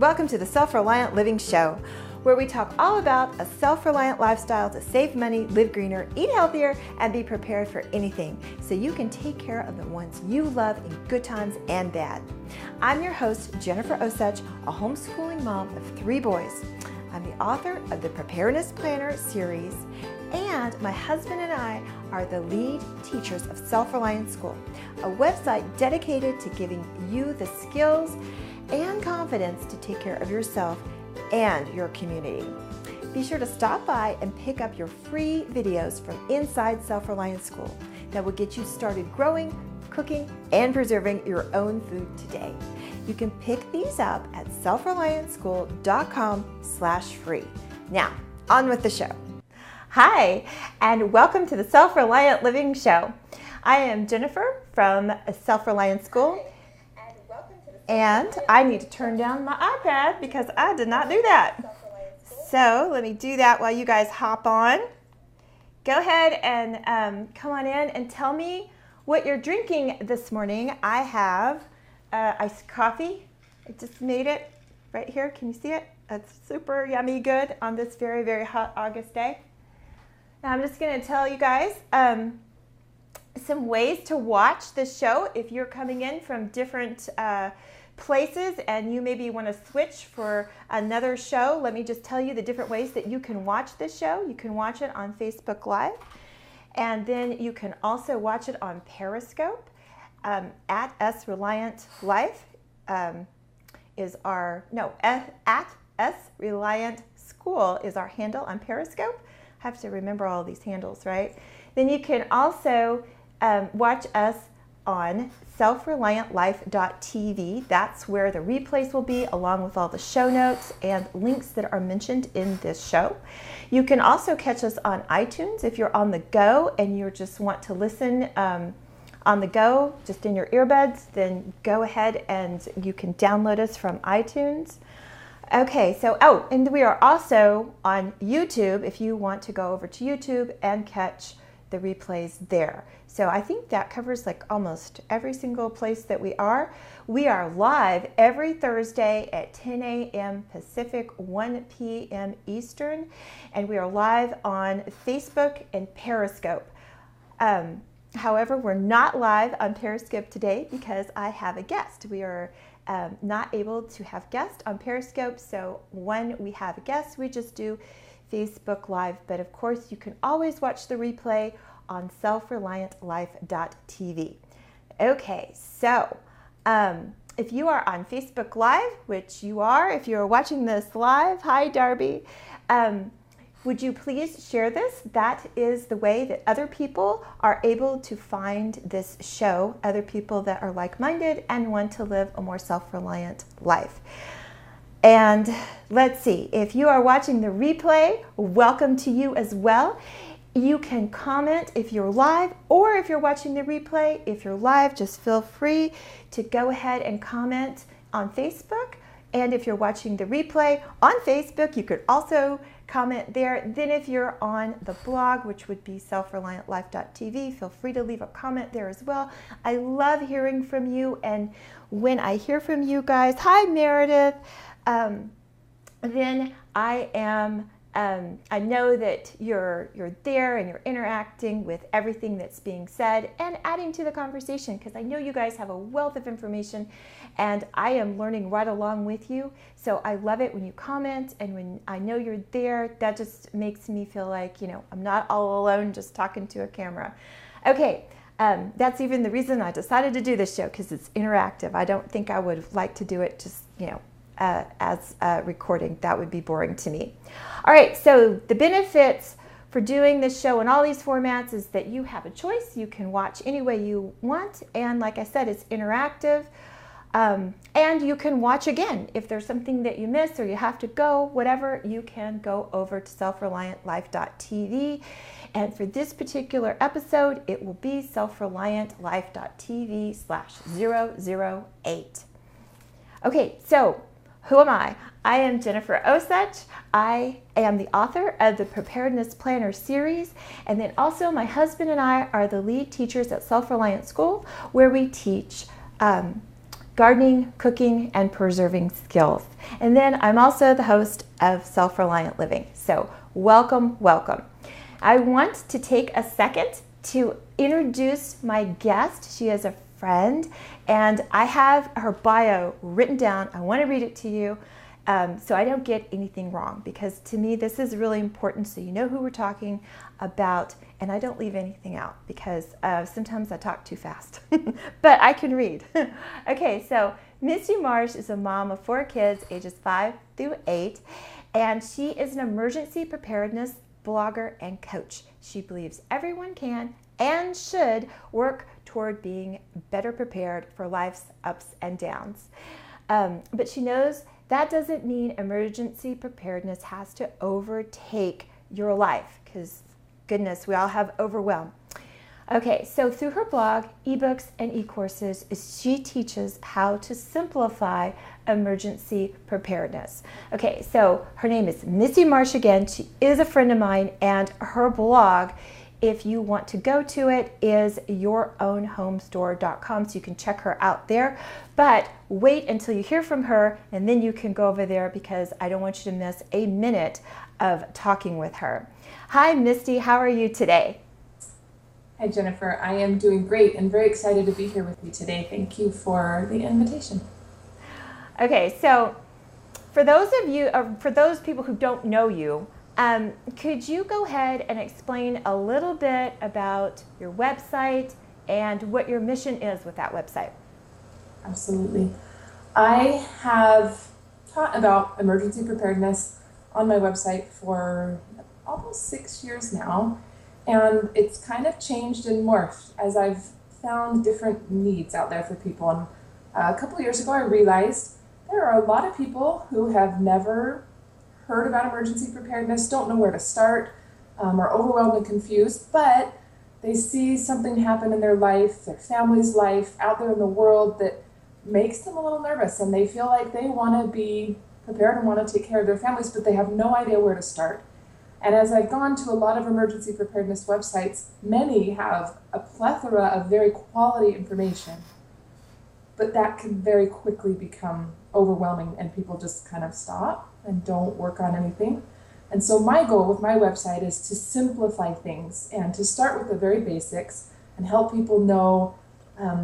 Welcome to the Self-Reliant Living Show, where we talk all about a self-reliant lifestyle to save money, live greener, eat healthier, and be prepared for anything so you can take care of the ones you love in good times and bad. I'm your host, Jennifer Osich, a homeschooling mom of 3 boys. I'm the author of the Preparedness Planner series, and my husband and I are the lead teachers of Self-Reliant School, a website dedicated to giving you the skills and confidence to take care of yourself and your community. Be sure to stop by and pick up your free videos from inside Self-Reliant School that will get you started growing, cooking, and preserving your own food today. You can pick these up at selfreliantschool.com/free. Now, on with the show. Hi, and welcome to the Self-Reliant Living Show. I am Jennifer from Self-Reliant School. And I need to turn down my iPad because I did not do that. So let me do that while you guys hop on. Go ahead and come on in and tell me what you're drinking this morning. I have iced coffee. I just made it right here. Can you see it? It's super yummy good on this very, very hot August day. Now I'm just going to tell you guys some ways to watch this show if you're coming in from different places and you maybe want to switch for another show. Let me just tell you the different ways that you can watch this show. You can watch it on Facebook Live, and then you can also watch it on Periscope at Reliant Life is our at Reliant School is our handle on Periscope. I have to remember all these handles, right? Then you can also watch us on selfreliantlife.tv. That's where the replays will be, along with all the show notes and links that are mentioned in this show. You can also catch us on iTunes if you're on the go and you just want to listen on the go, just in your earbuds, then go ahead and you can download us from iTunes. Okay, so, and we are also on YouTube if you want to go over to YouTube and catch the replays there. So I think that covers like almost every single place that we are. We are live every Thursday at 10 a.m. Pacific, 1 p.m. Eastern, and we are live on Facebook and Periscope. However, we're not live on Periscope today because I have a guest. We are not able to have guests on Periscope, so when we have a guest, we just do Facebook Live. But of course, you can always watch the replay on selfreliantlife.tv. Okay, so if you are on Facebook Live, which you are, if you're watching this live, hi Darby, would you please share this? That is the way that other people are able to find this show, other people that are like-minded and want to live a more self-reliant life. And let's see, if you are watching the replay, welcome to you as well. You can comment if you're live, or if you're watching the replay. If you're live, just feel free to go ahead and comment on Facebook. And if you're watching the replay on Facebook, you could also comment there. Then if you're on the blog, which would be selfreliantlife.tv, feel free to leave a comment there as well. I love hearing from you. And when I hear from you guys, hi Meredith, then I know that you're there and you're interacting with everything that's being said and adding to the conversation, because I know you guys have a wealth of information and I am learning right along with you. So I love it when you comment, and when I know you're there, that just makes me feel like, I'm not all alone just talking to a camera. Okay, that's even the reason I decided to do this show, because it's interactive. I don't think I would like to do it just, as a recording. That would be boring to me. All right, so the benefits for doing this show in all these formats is that you have a choice. You can watch any way you want, and like I said, it's interactive. And you can watch again. If there's something that you miss or you have to go, whatever, you can go over to selfreliantlife.tv. And for this particular episode, it will be selfreliantlife.tv/008. Okay, so who am I? I am Jennifer Osich. I am the author of the Preparedness Planner series, and then also my husband and I are the lead teachers at Self-Reliant School, where we teach gardening, cooking, and preserving skills. And then I'm also the host of Self-Reliant Living. So welcome, welcome. I want to take a second to introduce my guest. She is a friend, and I have her bio written down. I want to read it to you so I don't get anything wrong, because to me this is really important, so you know who we're talking about, and I don't leave anything out because sometimes I talk too fast, but I can read. Okay, so Misty Marsh is a mom of 4 kids, ages 5 through 8, and she is an emergency preparedness blogger and coach. She believes everyone can and should work toward being better prepared for life's ups and downs. But she knows that doesn't mean emergency preparedness has to overtake your life, because goodness, we all have overwhelm. Okay, so through her blog, eBooks, and eCourses, she teaches how to simplify emergency preparedness. Okay, so her name is Misty Marsh again. She is a friend of mine, and her blog, if you want to go to it, is yourownhomestore.com, so you can check her out there. But wait until you hear from her, and then you can go over there, because I don't want you to miss a minute of talking with her. Hi, Misty. How are you today? Hi, Jennifer. I am doing great and very excited to be here with you today. Thank you for the invitation. Okay, so for those people who don't know you, could you go ahead and explain a little bit about your website and what your mission is with that website? Absolutely. I have taught about emergency preparedness on my website for almost 6 years now, and it's kind of changed and morphed as I've found different needs out there for people. And a couple of years ago, I realized there are a lot of people who have never heard about emergency preparedness, don't know where to start, are overwhelmed and confused, but they see something happen in their life, their family's life, out there in the world that makes them a little nervous, and they feel like they want to be prepared and want to take care of their families, but they have no idea where to start. And as I've gone to a lot of emergency preparedness websites, many have a plethora of very quality information, but that can very quickly become overwhelming, and people just kind of stop and don't work on anything. And so my goal with my website is to simplify things and to start with the very basics and help people know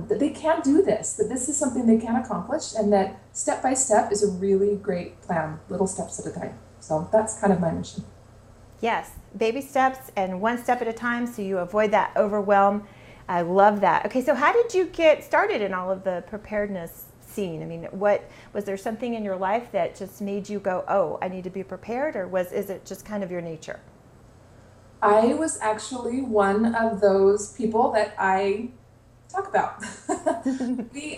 that they can do this, that this is something they can accomplish, and that step by step is a really great plan, little steps at a time. So that's kind of my mission. Yes, baby steps and one step at a time, so you avoid that overwhelm. I love that. Okay, so how did you get started in all of the preparedness scene? I mean, was there something in your life that just made you go, oh, I need to be prepared, or is it just kind of your nature? I was actually one of those people that I talk about. We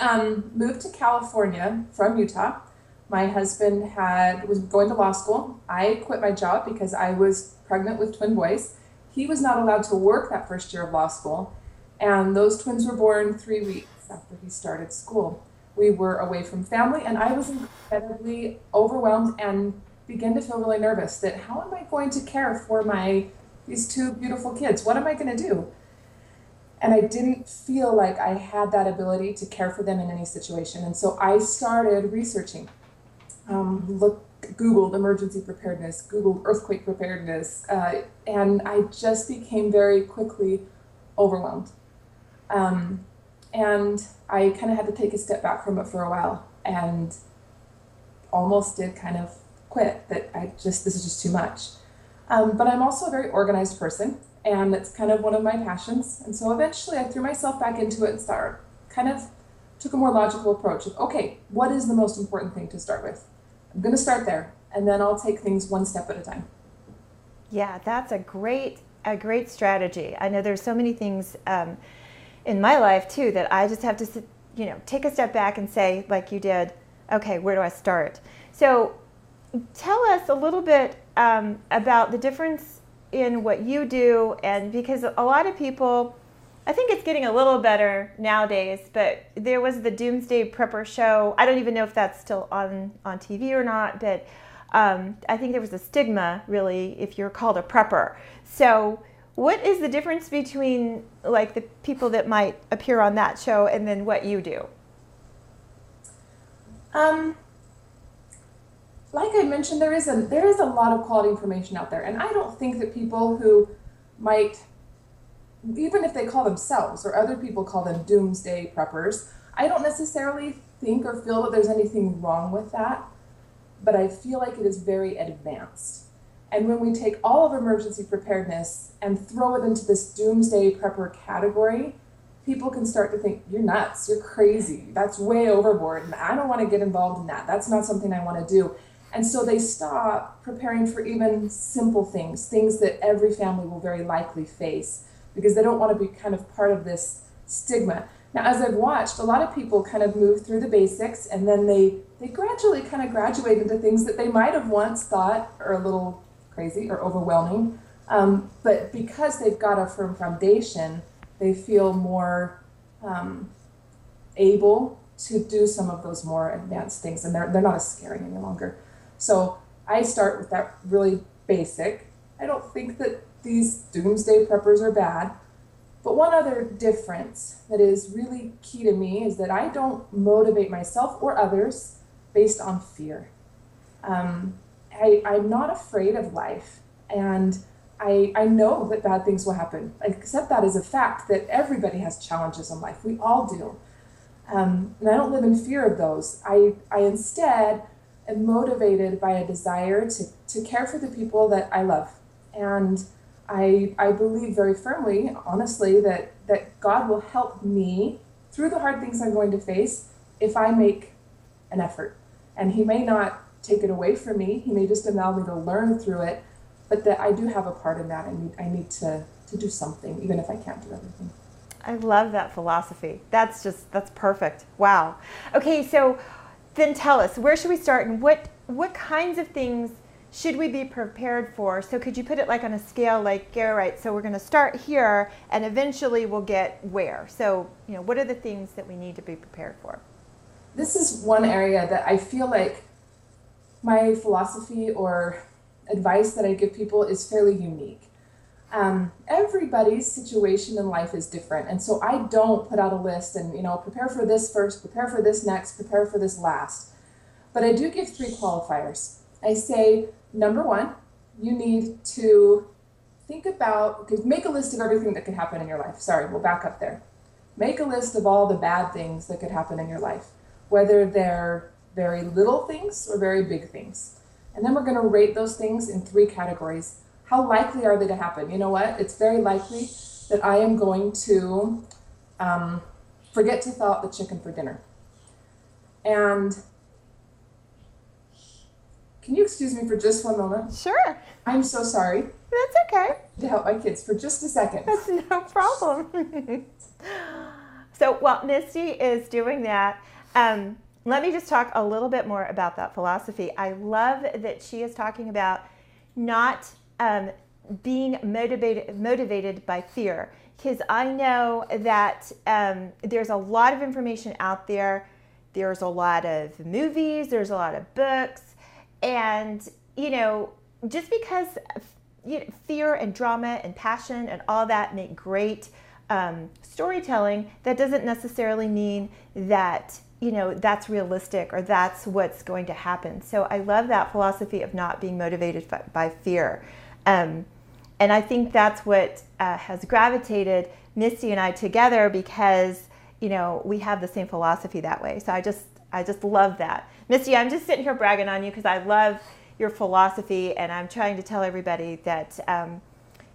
moved to California from Utah. My husband was going to law school. I quit my job because I was pregnant with twin boys. He was not allowed to work that first year of law school, and those twins were born 3 weeks after he started school. We were away from family, and I was incredibly overwhelmed and began to feel really nervous that how am I going to care for these 2 beautiful kids? What am I going to do? And I didn't feel like I had that ability to care for them in any situation. And so I started researching, Googled emergency preparedness, Googled earthquake preparedness, and I just became very quickly overwhelmed. And I kind of had to take a step back from it for a while, and almost did kind of quit, that this is just too much. But I'm also a very organized person, and it's kind of one of my passions. And so eventually I threw myself back into it and took a more logical approach of, okay, what is the most important thing to start with? I'm going to start there, and then I'll take things one step at a time. Yeah, that's a great strategy. I know there's so many things in my life too that I just have to, take a step back and say, like you did, okay, where do I start? So tell us a little bit about the difference in what you do, and because a lot of people, I think it's getting a little better nowadays, but there was the Doomsday Prepper show. I don't even know if that's still on TV or not, but I think there was a stigma, really, if you're called a prepper. So what is the difference between like the people that might appear on that show and then what you do? Um, like I mentioned, there is a lot of quality information out there, and I don't think that people who might, even if they call themselves or other people call them doomsday preppers, I don't necessarily think or feel that there's anything wrong with that, but I feel like it is very advanced. And when we take all of emergency preparedness and throw it into this doomsday prepper category, people can start to think, you're nuts, you're crazy, that's way overboard, and I don't want to get involved in that. That's not something I want to do. And so they stop preparing for even simple things that every family will very likely face, because they don't want to be kind of part of this stigma. Now, as I've watched, a lot of people kind of move through the basics, and then they gradually kind of graduate into things that they might have once thought are a little crazy or overwhelming. But because they've got a firm foundation, they feel more able to do some of those more advanced things, and they're not as scary any longer. So I start with that really basic. I don't think that these doomsday preppers are bad. But one other difference that is really key to me is that I don't motivate myself or others based on fear. I'm not afraid of life, and I know that bad things will happen. I accept that as a fact, that everybody has challenges in life. We all do. And I don't live in fear of those. I instead am motivated by a desire to care for the people that I love. And I believe very firmly, honestly, that God will help me through the hard things I'm going to face if I make an effort. And He may not take it away from me. He may just allow me to learn through it, but that I do have a part in that. I need to do something, even if I can't do everything. I love that philosophy. That's perfect. Wow. Okay, so then tell us, where should we start, and what kinds of things should we be prepared for? So could you put it like on a scale, like, all right, so we're going to start here and eventually we'll get where? So, what are the things that we need to be prepared for? This is one area that I feel like my philosophy or advice that I give people is fairly unique. Everybody's situation in life is different. And so I don't put out a list and, prepare for this first, prepare for this next, prepare for this last. But I do give 3 qualifiers. I say, number 1, you need to make a list of everything that could happen in your life. Sorry, we'll back up there. Make a list of all the bad things that could happen in your life, whether they're very little things or very big things. And then we're going to rate those things in 3 categories. How likely are they to happen? You know what? It's very likely that I am going to forget to thaw out the chicken for dinner. And can you excuse me for just one moment? Sure. I'm so sorry. That's okay. To help my kids for just a second. That's no problem. So while Misty is doing that, let me just talk a little bit more about that philosophy. I love that she is talking about not being motivated by fear, because I know that there's a lot of information out there. There's a lot of movies, there's a lot of books, and just because fear and drama and passion and all that make great storytelling, that doesn't necessarily mean that that's realistic or that's what's going to happen. So I love that philosophy of not being motivated by fear. And I think that's what has gravitated Misty and I together, because, we have the same philosophy that way. So I just love that. Misty, I'm just sitting here bragging on you because I love your philosophy, and I'm trying to tell everybody that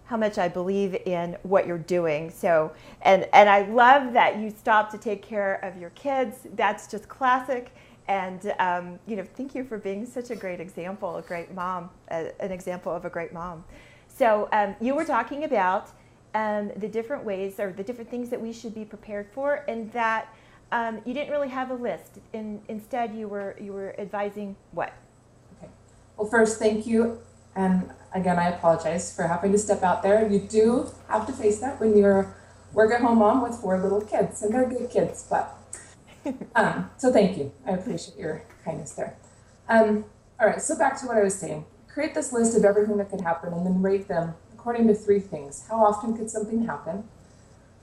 how much I believe in what you're doing. So, and I love that you stopped to take care of your kids. That's just classic. And, thank you for being such a great example, a great mom, an example of a great mom. So you were talking about the different ways or the different things that we should be prepared for, and that you didn't really have a list. Instead, you were advising what? Okay. Well, first, thank you. And again, I apologize for having to step out there. You do have to face that when you're a work-at-home mom with 4 little kids, and they're good kids, but so thank you. I appreciate your kindness there. All right, so back to what I was saying. Create this list of everything that could happen and then rate them according to 3 things. How often could something happen?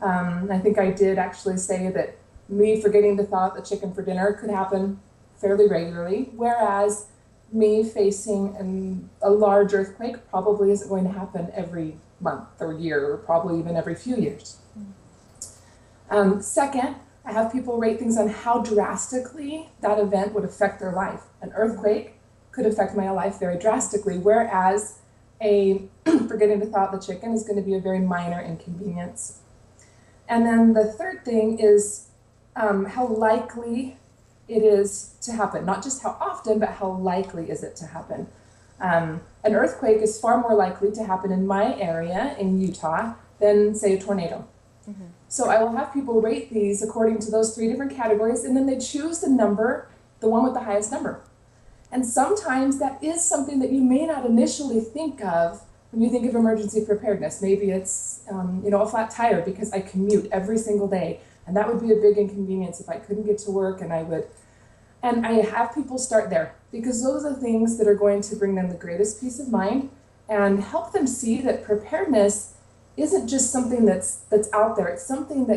I think I did actually say that me forgetting to thaw out the chicken for dinner could happen fairly regularly, whereas me facing a large earthquake probably isn't going to happen every month or year, or probably even every few years. Second, I have people rate things on how drastically that event would affect their life. An earthquake could affect my life very drastically, whereas forgetting to thaw out the chicken is going to be a very minor inconvenience. And then the third thing is how likely it is to happen. Not just how often, but how likely is it to happen. An earthquake is far more likely to happen in my area in Utah than, say, a tornado. Mm-hmm. So I will have people rate these according to those 3 different categories, and then they choose the one with the highest number. And sometimes that is something that you may not initially think of when you think of emergency preparedness. Maybe it's a flat tire because I commute every single day, and that would be a big inconvenience if I couldn't get to work. And I have people start there, because those are things that are going to bring them the greatest peace of mind and help them see that preparedness isn't just something that's out there. It's something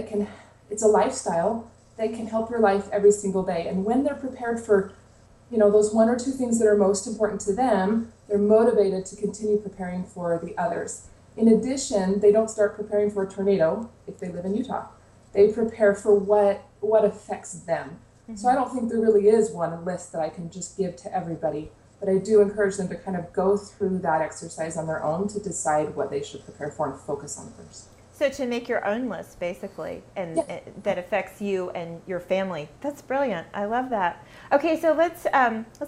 it's a lifestyle that can help your life every single day. And when they're prepared for those 1 or 2 things that are most important to them, they're motivated to continue preparing for the others. In addition, they don't start preparing for a tornado if they live in Utah. They prepare for what affects them. Mm-hmm. So I don't think there really is one list that I can just give to everybody, but I do encourage them to kind of go through that exercise on their own to decide what they should prepare for and focus on first. So to make your own list, basically, and that affects you and your family. That's brilliant. I love that. Okay, so let's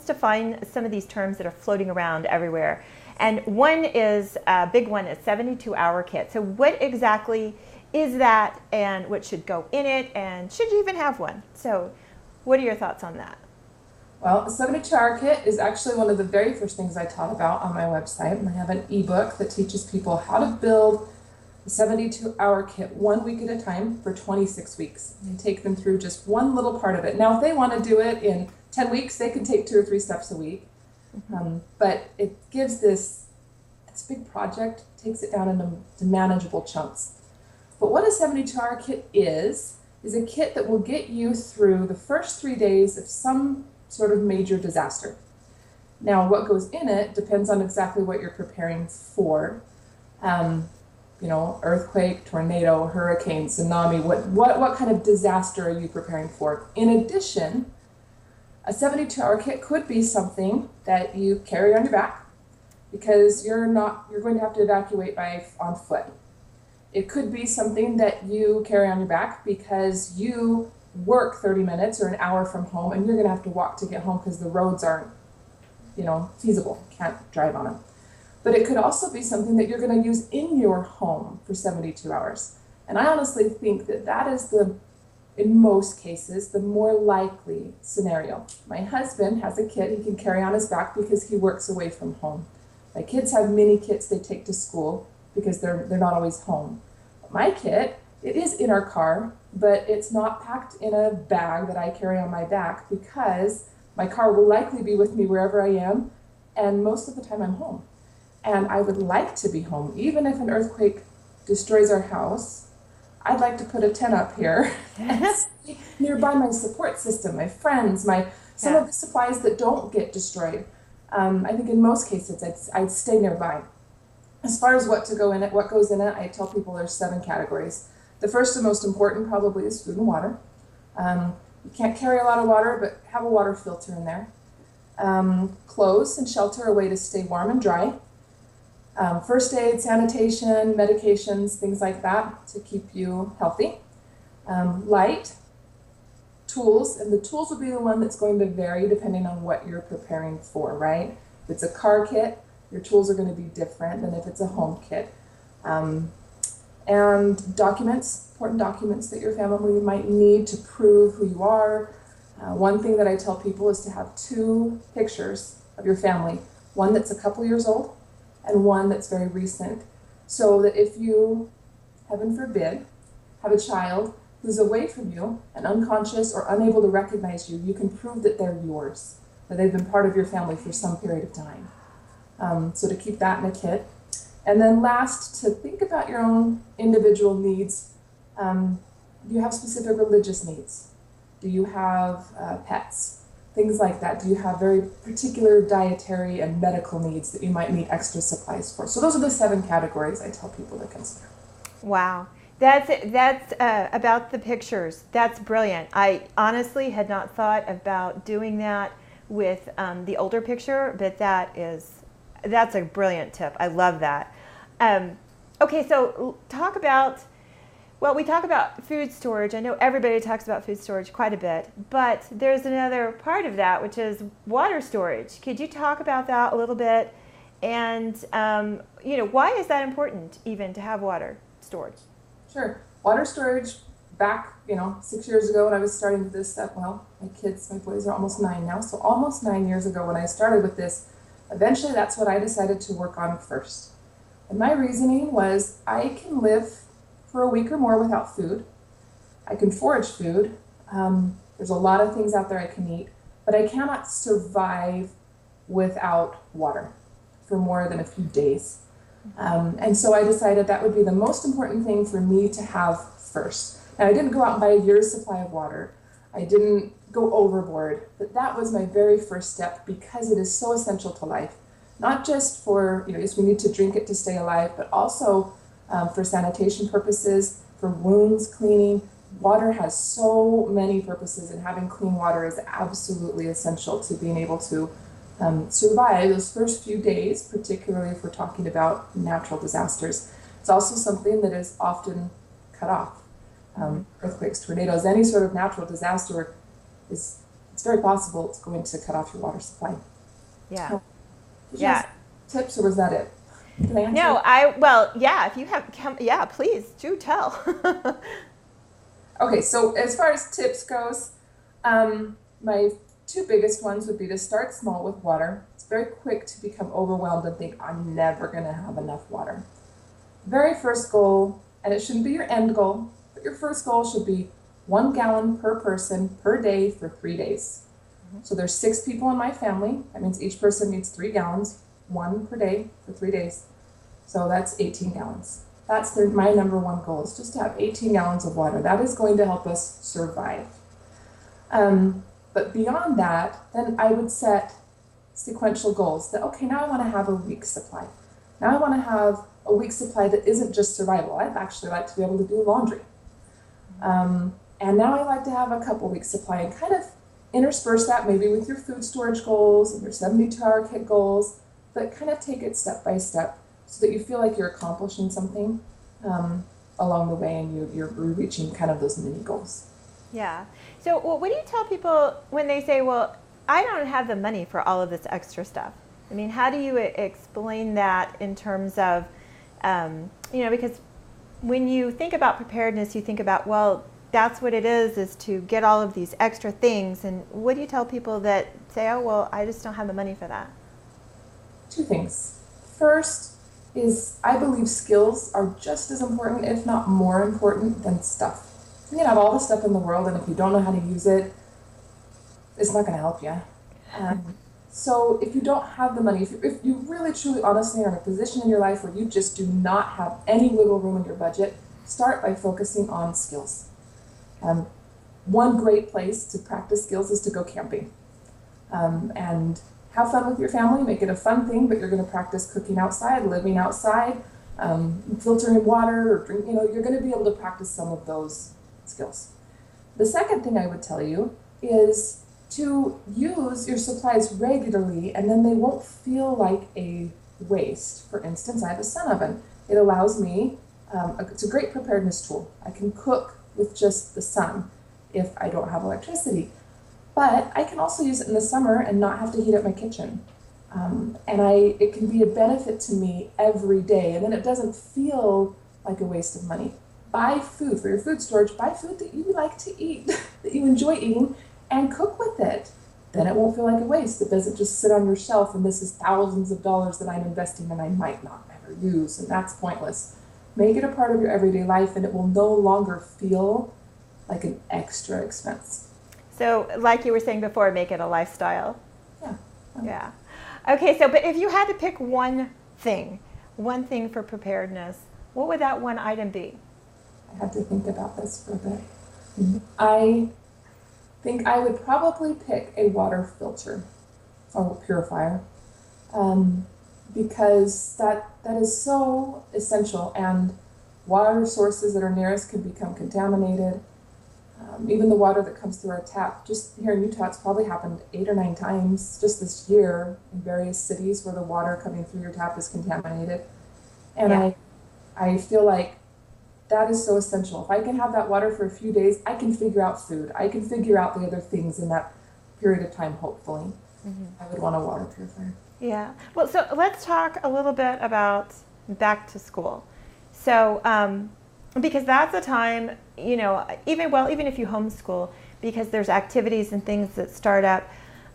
define some of these terms that are floating around everywhere. And one is, a big one is 72-hour kit. So what exactly is that, and what should go in it, and should you even have one? So what are your thoughts on that? Well, a 72-hour kit is actually one of the very first things I taught about on my website. And I have an ebook that teaches people how to build a 72-hour kit 1 week at a time for 26 weeks. And take them through just one little part of it. Now, if they want to do it in 10 weeks, they can take 2 or 3 steps a week. Mm-hmm. But it gives this big project, takes it down into manageable chunks. But what a 72-hour kit is a kit that will get you through the first 3 days of some sort of major disaster. Now, what goes in it depends on exactly what you're preparing for. Earthquake, tornado, hurricane, tsunami, what kind of disaster are you preparing for? In addition, a 72-hour kit could be something that you carry on your back because you're going to have to evacuate on foot. It could be something that you carry on your back because you work 30 minutes or an hour from home and you're going to have to walk to get home because the roads aren't, feasible. Can't drive on them. But it could also be something that you're going to use in your home for 72 hours. And I honestly think that is in most cases, the more likely scenario. My husband has a kit he can carry on his back because he works away from home. My kids have mini kits they take to school because they're not always home. My kit, it is in our car, but it's not packed in a bag that I carry on my back because my car will likely be with me wherever I am, and most of the time I'm home. And I would like to be home. Even if an earthquake destroys our house, I'd like to put a tent up here and stay nearby my support system, my friends, some of the supplies that don't get destroyed. I think in most cases, I'd stay nearby. As far as what goes in it, I tell people there's 7 categories. The first and most important probably is food and water. You can't carry a lot of water, but have a water filter in there. Clothes and shelter, a way to stay warm and dry. First aid, sanitation, medications, things like that to keep you healthy. Light, tools, and the tools will be the one that's going to vary depending on what you're preparing for, right? If it's a car kit, your tools are going to be different than if it's a home kit. And documents, important documents that your family might need to prove who you are. One thing that I tell people is to have 2 pictures of your family, one that's a couple years old and one that's very recent, so that if you, heaven forbid, have a child who's away from you and unconscious or unable to recognize you, you can prove that they're yours, that they've been part of your family for some period of time. So to keep that in a kit. And then last, to think about your own individual needs. Do you have specific religious needs? Do you have pets? things like that. Do you have very particular dietary and medical needs that you might need extra supplies for? So those are the 7 categories I tell people to consider. Wow. That's about the pictures. That's brilliant. I honestly had not thought about doing that with the older picture, but that's a brilliant tip. I love that. Okay, so we talk about food storage. I know everybody talks about food storage quite a bit, but there's another part of that, which is water storage. Could you talk about that a little bit? And, why is that important even to have water stored? Sure. Water storage back, 6 years ago when I was starting with this stuff, my boys are almost 9 now, so almost 9 years ago when I started with this, eventually that's what I decided to work on first. And my reasoning was I can live for a week or more without food. I can forage food. There's a lot of things out there I can eat, but I cannot survive without water for more than a few days. And so I decided that would be the most important thing for me to have first. Now, I didn't go out and buy a year's supply of water. I didn't go overboard, but that was my very first step because it is so essential to life. Not just for, yes, we need to drink it to stay alive, but also for sanitation purposes, for wounds cleaning. Water has so many purposes, and having clean water is absolutely essential to being able to survive those first few days, particularly if we're talking about natural disasters. It's also something that is often cut off. Earthquakes, tornadoes, any sort of natural disaster it's very possible it's going to cut off your water supply. Yeah. Did you have tips, or was that it? Can I answer? No, if you have, please do tell. Okay, so as far as tips goes, my 2 biggest ones would be to start small with water. It's very quick to become overwhelmed and think, I'm never going to have enough water. Very first goal, and it shouldn't be your end goal, but your first goal should be 1 gallon per person per day for 3 days. So there's 6 people in my family. That means each person needs 3 gallons, 1 per day for 3 days. So that's 18 gallons. That's my number 1 goal, is just to have 18 gallons of water. That is going to help us survive. But beyond that, then I would set sequential goals that, okay, now I want to have a week's supply. Now I want to have a week's supply that isn't just survival. I'd actually like to be able to do laundry. And now I like to have a couple weeks supply, and kind of intersperse that maybe with your food storage goals and your 72-hour kit goals, but kind of take it step by step so that you feel like you're accomplishing something along the way, and you're reaching kind of those mini goals. Yeah. So what do you tell people when they say, well, I don't have the money for all of this extra stuff? I mean, how do you explain that in terms of, because when you think about preparedness, you think about, well, that's what it is to get all of these extra things. And what do you tell people that say, oh, well, I just don't have the money for that? 2 things. First is I believe skills are just as important, if not more important, than stuff. You can have all the stuff in the world, and if you don't know how to use it, it's not going to help you. So if you don't have the money, if you really, truly, honestly are in a position in your life where you just do not have any wiggle room in your budget, start by focusing on skills. One great place to practice skills is to go camping. And have fun with your family, make it a fun thing, but you're going to practice cooking outside, living outside, filtering water, or drink, you're going to be able to practice some of those skills. The second thing I would tell you is to use your supplies regularly, and then they won't feel like a waste. For instance, I have a sun oven. It allows me, it's a great preparedness tool. I can cook with just the sun if I don't have electricity. But I can also use it in the summer and not have to heat up my kitchen. It can be a benefit to me every day, and then it doesn't feel like a waste of money. Buy food for your food storage. Buy food that you like to eat, that you enjoy eating, and cook with it. Then it won't feel like a waste. It doesn't just sit on your shelf and this is thousands of dollars that I'm investing and I might not ever use, and that's pointless. Make it a part of your everyday life, and it will no longer feel like an extra expense. So like you were saying before, make it a lifestyle. Yeah. Yeah. Okay, so but if you had to pick one thing for preparedness, what would that one item be? I had to think about this for a bit. I think I would probably pick a water filter or purifier, because that is so essential, and water sources that are near us can become contaminated. Even the water that comes through our tap, just here in Utah, it's probably happened 8 or 9 times just this year in various cities where the water coming through your tap is contaminated. And Yeah. I feel like that is so essential. If I can have that water for a few days, I can figure out food. I can figure out the other things in that period of time, hopefully. I would want a water purifier. Yeah. Well, so let's talk a little bit about back to school. So, because that's a time, even if you homeschool, because there's activities and things that start up,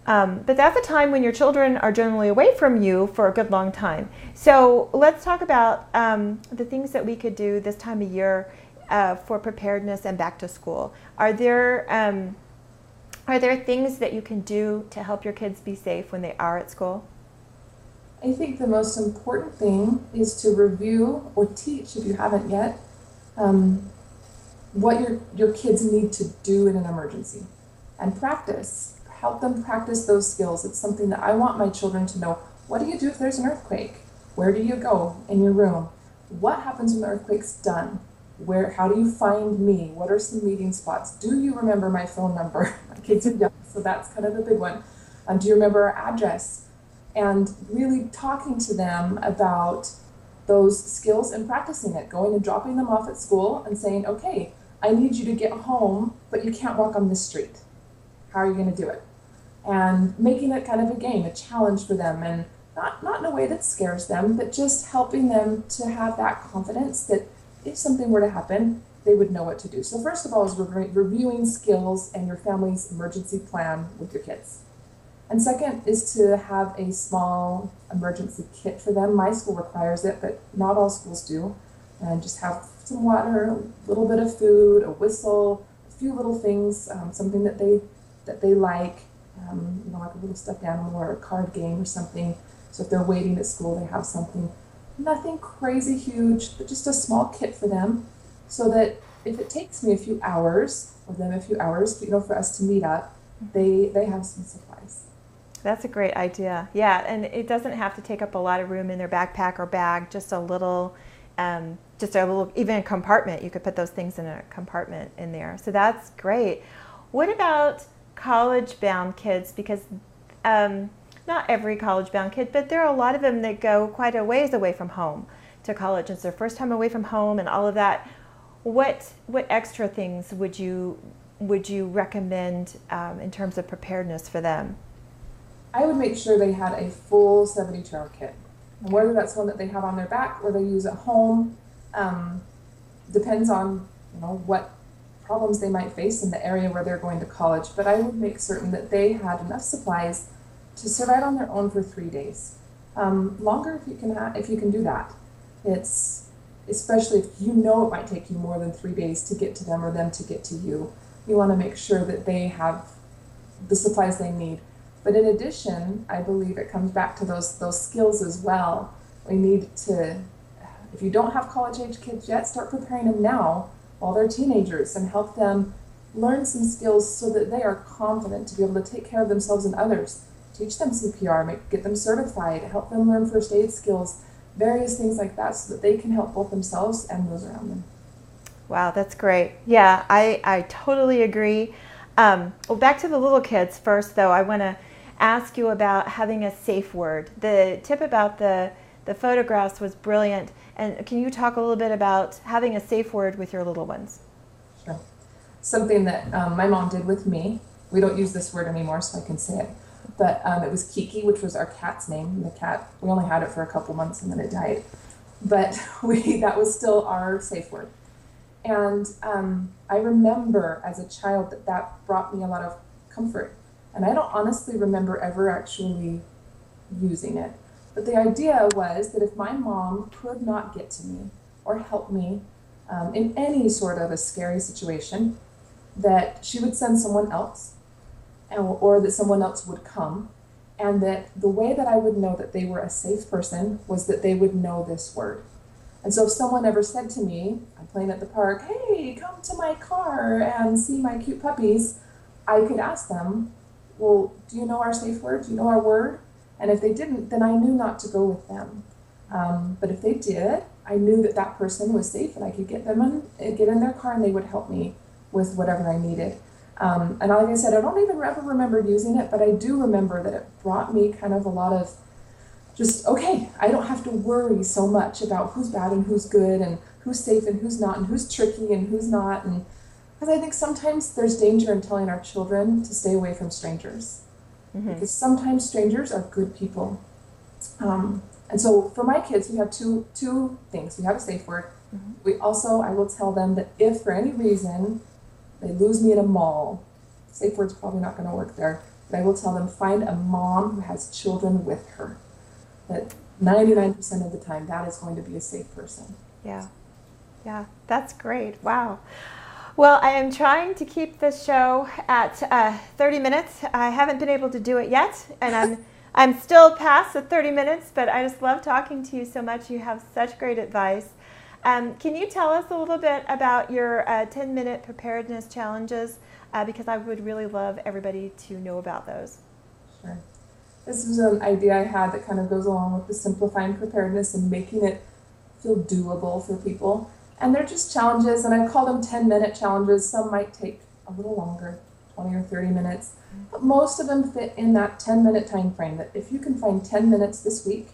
but that's a time when your children are generally away from you for a good long time. So let's talk about the things that we could do this time of year for preparedness and back to school. Are there things that you can do to help your kids be safe when they are at school? I think the most important thing is to review or teach, if you haven't yet, what your kids need to do in an emergency, and practice. Help them practice those skills. It's something that I want my children to know. What do you do if there's an earthquake? Where do you go in your room? What happens when the earthquake's done? How do you find me? What are some meeting spots? Do you remember my phone number? My kids are young, so that's kind of the big one. Do you remember our address? And really talking to them about those skills and practicing it, going and dropping them off at school and saying, okay, I need you to get home, but you can't walk on this street. How are you going to do it? And making it kind of a game, a challenge for them, and not in a way that scares them, but just helping them to have that confidence that if something were to happen, they would know what to do. So first of all is reviewing skills and your family's emergency plan with your kids. And second is to have a small emergency kit for them. My school requires it, but not all schools do. And just have some water, a little bit of food, a whistle, a few little things, something that they like, like a little stuffed animal or a card game or something. So if they're waiting at school, they have something. Nothing crazy huge, but just a small kit for them, so that if it takes me a few hours, or them a few hours, for us to meet up, they have some supplies. That's a great idea. Yeah, and it doesn't have to take up a lot of room in their backpack or bag, just a little, even a compartment. You could put those things in a compartment in there. So that's great. What about college-bound kids? Because not every college-bound kid, but there are a lot of them that go quite a ways away from home to college. It's their first time away from home and all of that. What extra things would you recommend in terms of preparedness for them? I would make sure they had a full 72-hour kit. And whether that's one that they have on their back or they use at home, depends on what problems they might face in the area where they're going to college. But I would make certain that they had enough supplies to survive on their own for 3 days. Longer if you can do that. It's especially if it might take you more than 3 days to get to them or them to get to you. You want to make sure that they have the supplies they need. But in addition, I believe it comes back to those skills as well. We need to, if you don't have college-age kids yet, start preparing them now while they're teenagers and help them learn some skills so that they are confident to be able to take care of themselves and others. Teach them CPR, get them certified, help them learn first aid skills, various things like that, so that they can help both themselves and those around them. Wow, that's great. Yeah, I totally agree. Well, back to the little kids first, though. I want to ask you about having a safe word. The tip about the photographs was brilliant. And can you talk a little bit about having a safe word with your little ones? Sure. Something that my mom did with me. We don't use this word anymore, so I can say it. But it was Kiki, which was our cat's name. The cat, we only had it for a couple months and then it died. But that was still our safe word. And I remember as a child that brought me a lot of comfort. And I don't honestly remember ever actually using it. But the idea was that if my mom could not get to me or help me in any sort of a scary situation, that she would send someone else, or that someone else would come, and that the way that I would know that they were a safe person was that they would know this word. And so if someone ever said to me, I'm playing at the park, hey, come to my car and see my cute puppies, I could ask them, well, do you know our safe word? Do you know our word? And if they didn't, then I knew not to go with them. But if they did, I knew that that person was safe and I could get in their car and they would help me with whatever I needed. And like I said, I don't even ever remember using it, but I do remember that it brought me kind of a lot of just, okay, I don't have to worry so much about who's bad and who's good and who's safe and who's not and who's tricky and who's not. And because I think sometimes there's danger in telling our children to stay away from strangers. Mm-hmm. Because sometimes strangers are good people. And so for my kids, we have two things. We have a safe word. Mm-hmm. We also, I will tell them that if for any reason they lose me in a mall, safe word's probably not going to work there, but I will tell them, find a mom who has children with her. That 99% of the time, that is going to be a safe person. Yeah. Yeah, that's great. Wow. Well, I am trying to keep this show at 30 minutes. I haven't been able to do it yet, and I'm still past the 30 minutes, but I just love talking to you so much. You have such great advice. Can you tell us a little bit about your 10-minute preparedness challenges? Because I would really love everybody to know about those. Sure. This was an idea I had that kind of goes along with the simplifying preparedness and making it feel doable for people. And they're just challenges, and I call them 10-minute challenges. Some might take a little longer, 20 or 30 minutes. But most of them fit in that 10-minute time frame, that if you can find 10 minutes this week,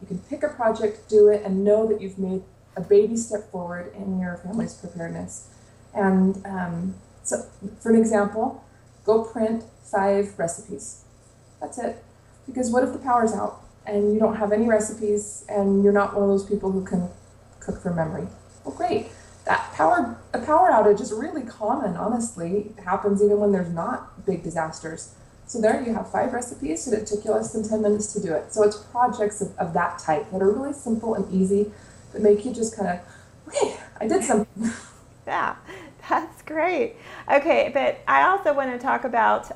you can pick a project, do it, and know that you've made a baby step forward in your family's preparedness. And so for an example, go print 5 recipes. That's it. Because what if the power's out and you don't have any recipes and you're not one of those people who can cook from memory? Well, great. A power outage is really common, honestly. It happens even when there's not big disasters. So there you have 5 recipes, and it took you less than 10 minutes to do it. So it's projects of that type that are really simple and easy, that make you just kind of, okay, I did something. Yeah, that's great. Okay, but I also want to talk about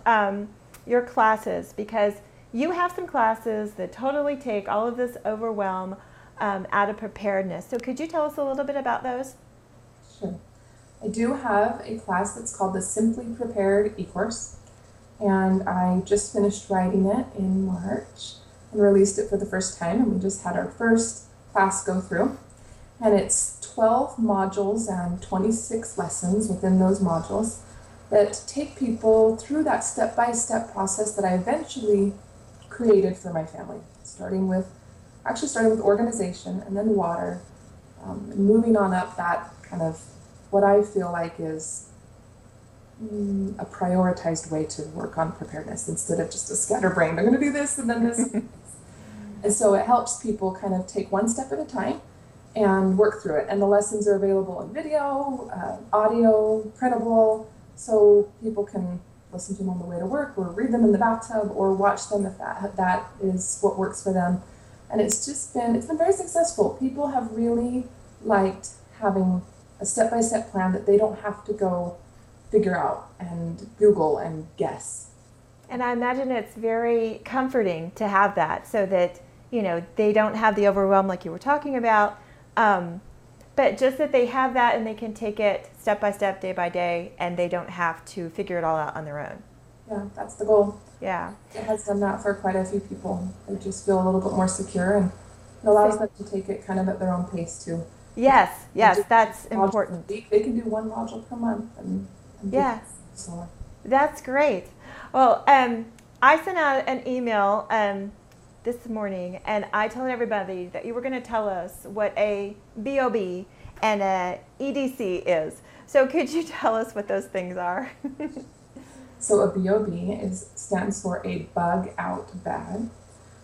your classes, because you have some classes that totally take all of this overwhelm out of preparedness. So could you tell us a little bit about those? Sure. I do have a class that's called the Simply Prepared eCourse, and I just finished writing it in March and released it for the first time, and we just had our first class go through. And it's 12 modules and 26 lessons within those modules that take people through that step-by-step process that I eventually created for my family, starting with organization and then water, and moving on up that kind of what I feel like is a prioritized way to work on preparedness instead of just a scatterbrained, I'm going to do this and then this. And so it helps people kind of take one step at a time and work through it. And the lessons are available in video, audio, printable, so people can listen to them on the way to work or read them in the bathtub or watch them if that is what works for them. And it's been very successful. People have really liked having a step-by-step plan that they don't have to go figure out and Google and guess. And I imagine it's very comforting to have that, so that, you know, they don't have the overwhelm like you were talking about, but just that they have that and they can take it step by step, day by day, and they don't have to figure it all out on their own. Yeah, that's the goal. Yeah. It has done that for quite a few people. They just feel a little bit more secure, and it allows them to take it kind of at their own pace too. Yes, that's important. They can do 1 module per month and yeah. So That's great. Well, I sent out an email this morning, and I told everybody that you were going to tell us what a BOB and a EDC is. So could you tell us what those things are? So a BOB stands for a bug out bag.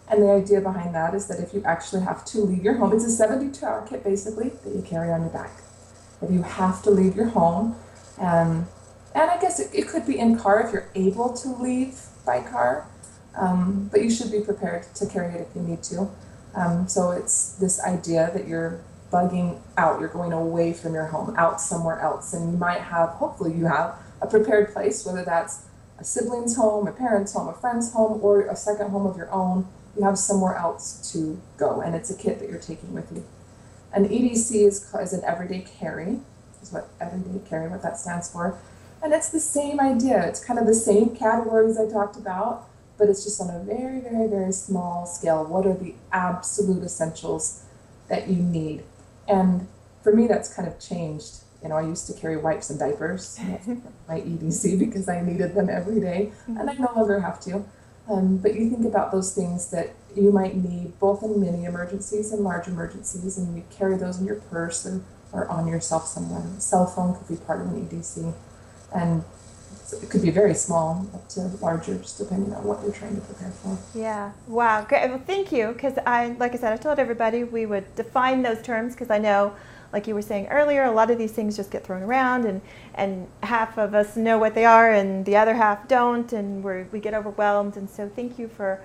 And the idea behind that is that if you actually have to leave your home, it's a 72-hour kit basically that you carry on your back. If you have to leave your home, and I guess it could be in car if you're able to leave by car, but you should be prepared to carry it if you need to. So it's this idea that you're bugging out, you're going away from your home, out somewhere else, and you might have, hopefully you have, a prepared place, whether that's a sibling's home, a parent's home, a friend's home, or a second home of your own. You have somewhere else to go, and it's a kit that you're taking with you. An EDC is an everyday carry, what that stands for. And it's the same idea. It's kind of the same categories I talked about, but it's just on a very, very, very small scale. What are the absolute essentials that you need? And for me, that's kind of changed. I used to carry wipes and diapers. That's my EDC because I needed them every day, and I no longer have to. But you think about those things that you might need both in mini emergencies and large emergencies, and you carry those in your purse or on yourself somewhere. A cell phone could be part of an EDC, and so it could be very small up to larger, just depending on what you're trying to prepare for. Yeah. Wow. Great. Well, thank you. Because like I said, I told everybody we would define those terms because I know, like you were saying earlier, a lot of these things just get thrown around, and half of us know what they are and the other half don't, and we get overwhelmed. And so thank you for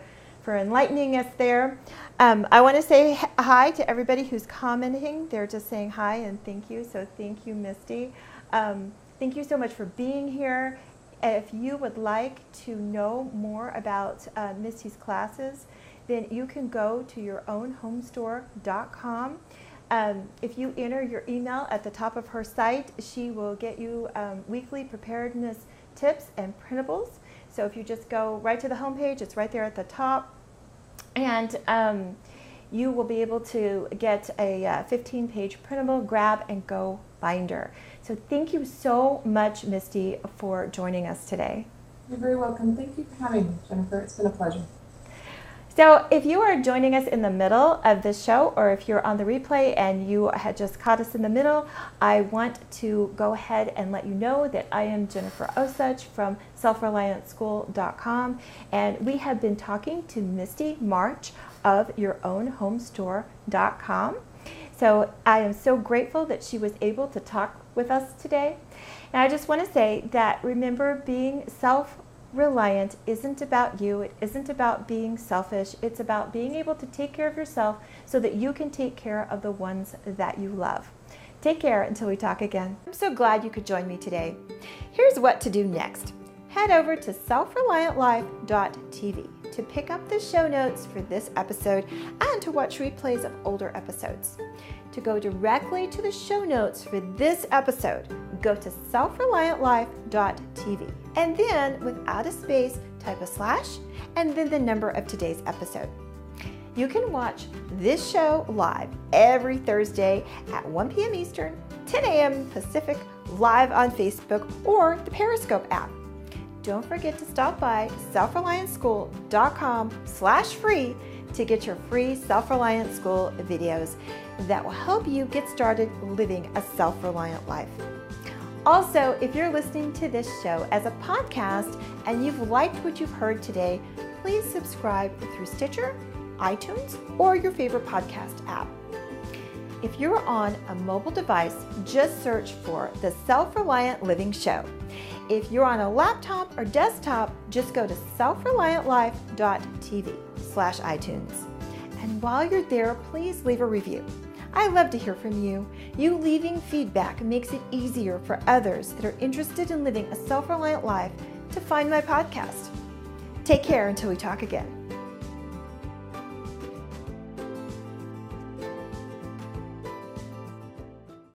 enlightening us there. I want to say hi to everybody who's commenting. They're just saying hi and thank you. So thank you, Misty. Thank you so much for being here. If you would like to know more about Misty's classes, then you can go to yourownhomestore.com. If you enter your email at the top of her site, she will get you weekly preparedness tips and printables. So if you just go right to the homepage, it's right there at the top. And you will be able to get a 15-page printable grab and go binder. So thank you so much, Misty, for joining us today. You're very welcome. Thank you for having me, Jennifer. It's been a pleasure. So if you are joining us in the middle of this show, or if you're on the replay and you had just caught us in the middle, I want to go ahead and let you know that I am Jennifer Osage from selfreliantschool.com, and we have been talking to Misty Marsh of yourownhomestore.com. So I am so grateful that she was able to talk with us today. And I just want to say that, remember, being self-reliant isn't about you. It isn't about being selfish. It's about being able to take care of yourself so that you can take care of the ones that you love. Take care until we talk again. I'm so glad you could join me today. Here's what to do next. Head over to selfreliantlife.tv to pick up the show notes for this episode and to watch replays of older episodes. To go directly to the show notes for this episode, go to selfreliantlife.tv, and then without a space, type a / and then the number of today's episode. You can watch this show live every Thursday at 1 p.m. Eastern, 10 a.m. Pacific, live on Facebook or the Periscope app. Don't forget to stop by selfreliantschool.com/free to get your free Self-Reliant School videos that will help you get started living a self-reliant life. Also, if you're listening to this show as a podcast and you've liked what you've heard today, please subscribe through Stitcher, iTunes, or your favorite podcast app. If you're on a mobile device, just search for the Self-Reliant Living Show. If you're on a laptop or desktop, just go to selfreliantlife.tv/iTunes. And while you're there, please leave a review. I love to hear from you. You leaving feedback makes it easier for others that are interested in living a self-reliant life to find my podcast. Take care until we talk again.